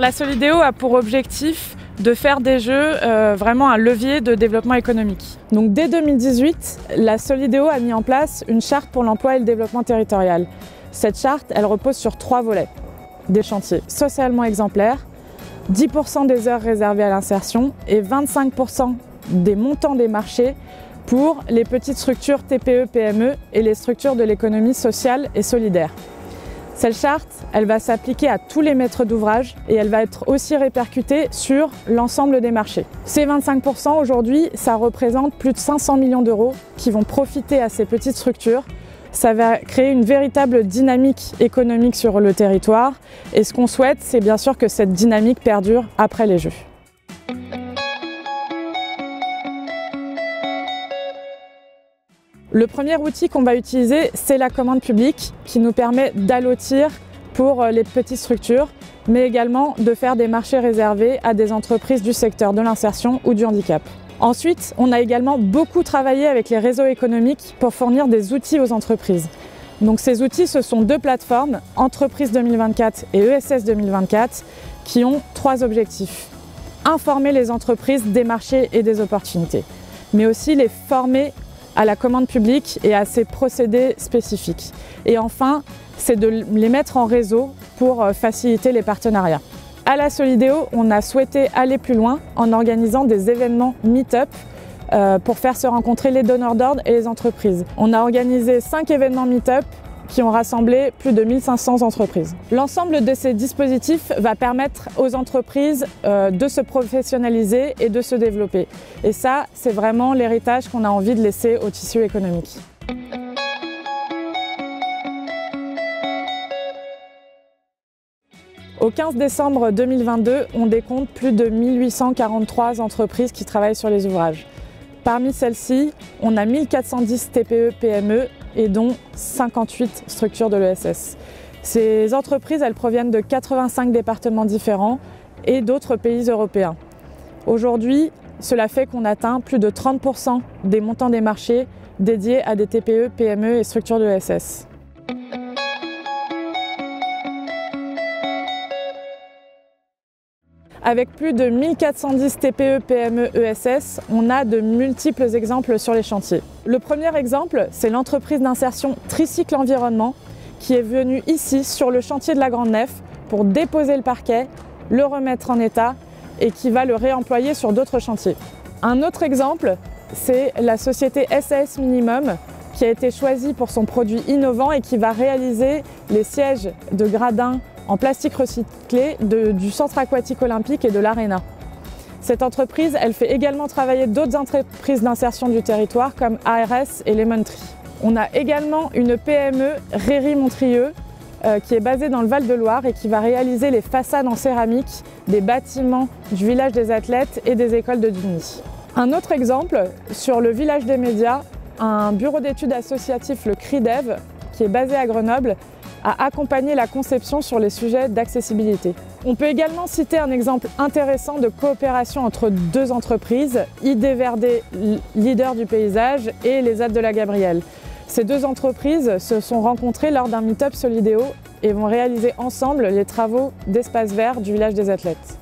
La Solidéo a pour objectif de faire des jeux vraiment un levier de développement économique. Donc dès 2018, la Solidéo a mis en place une charte pour l'emploi et le développement territorial. Cette charte, elle repose sur 3 volets. Des chantiers socialement exemplaires, 10% des heures réservées à l'insertion et 25% des montants des marchés pour les petites structures TPE-PME et les structures de l'économie sociale et solidaire. Cette charte, elle va s'appliquer à tous les maîtres d'ouvrage et elle va être aussi répercutée sur l'ensemble des marchés. Ces 25% aujourd'hui, ça représente plus de 500 millions d'euros qui vont profiter à ces petites structures. Ça va créer une véritable dynamique économique sur le territoire et ce qu'on souhaite, c'est bien sûr que cette dynamique perdure après les Jeux. Le premier outil qu'on va utiliser, c'est la commande publique qui nous permet d'allotir pour les petites structures, mais également de faire des marchés réservés à des entreprises du secteur de l'insertion ou du handicap. Ensuite, on a également beaucoup travaillé avec les réseaux économiques pour fournir des outils aux entreprises. Donc ces outils, ce sont 2 plateformes, Entreprise 2024 et ESS 2024, qui ont 3 objectifs. Informer les entreprises des marchés et des opportunités, mais aussi les former à la commande publique et à ses procédés spécifiques. Et enfin, c'est de les mettre en réseau pour faciliter les partenariats. À la Solidéo, on a souhaité aller plus loin en organisant des événements meet-up pour faire se rencontrer les donneurs d'ordre et les entreprises. On a organisé 5 événements meet-up qui ont rassemblé plus de 1500 entreprises. L'ensemble de ces dispositifs va permettre aux entreprises de se professionnaliser et de se développer. Et ça, c'est vraiment l'héritage qu'on a envie de laisser au tissu économique. Au 15 décembre 2022, on décompte plus de 1843 entreprises qui travaillent sur les ouvrages. Parmi celles-ci, on a 1410 TPE-PME et dont 58 structures de l'ESS. Ces entreprises, elles proviennent de 85 départements différents et d'autres pays européens. Aujourd'hui, cela fait qu'on atteint plus de 30% des montants des marchés dédiés à des TPE, PME et structures de l'ESS. Avec plus de 1410 TPE, PME, ESS, on a de multiples exemples sur les chantiers. Le premier exemple, c'est l'entreprise d'insertion Tricycle Environnement qui est venue ici sur le chantier de la Grande Nef pour déposer le parquet, le remettre en état et qui va le réemployer sur d'autres chantiers. Un autre exemple, c'est la société SAS Minimum qui a été choisie pour son produit innovant et qui va réaliser les sièges de gradins en plastique recyclé du centre aquatique olympique et de l'Arena. Cette entreprise, elle fait également travailler d'autres entreprises d'insertion du territoire comme ARS et Lemon Tree. On a également une PME, Réry Montrieux, qui est basée dans le Val-de-Loire et qui va réaliser les façades en céramique des bâtiments du village des athlètes et des écoles de Dugny. Un autre exemple, sur le village des médias, un bureau d'études associatif, le CRIDEV, qui est basé à Grenoble, a accompagné la conception sur les sujets d'accessibilité. On peut également citer un exemple intéressant de coopération entre 2 entreprises, ID Verdé, leader du paysage, et les Alpes de la Gabrielle. Ces 2 entreprises se sont rencontrées lors d'un meet-up Solidéo et vont réaliser ensemble les travaux d'espace vert du village des athlètes.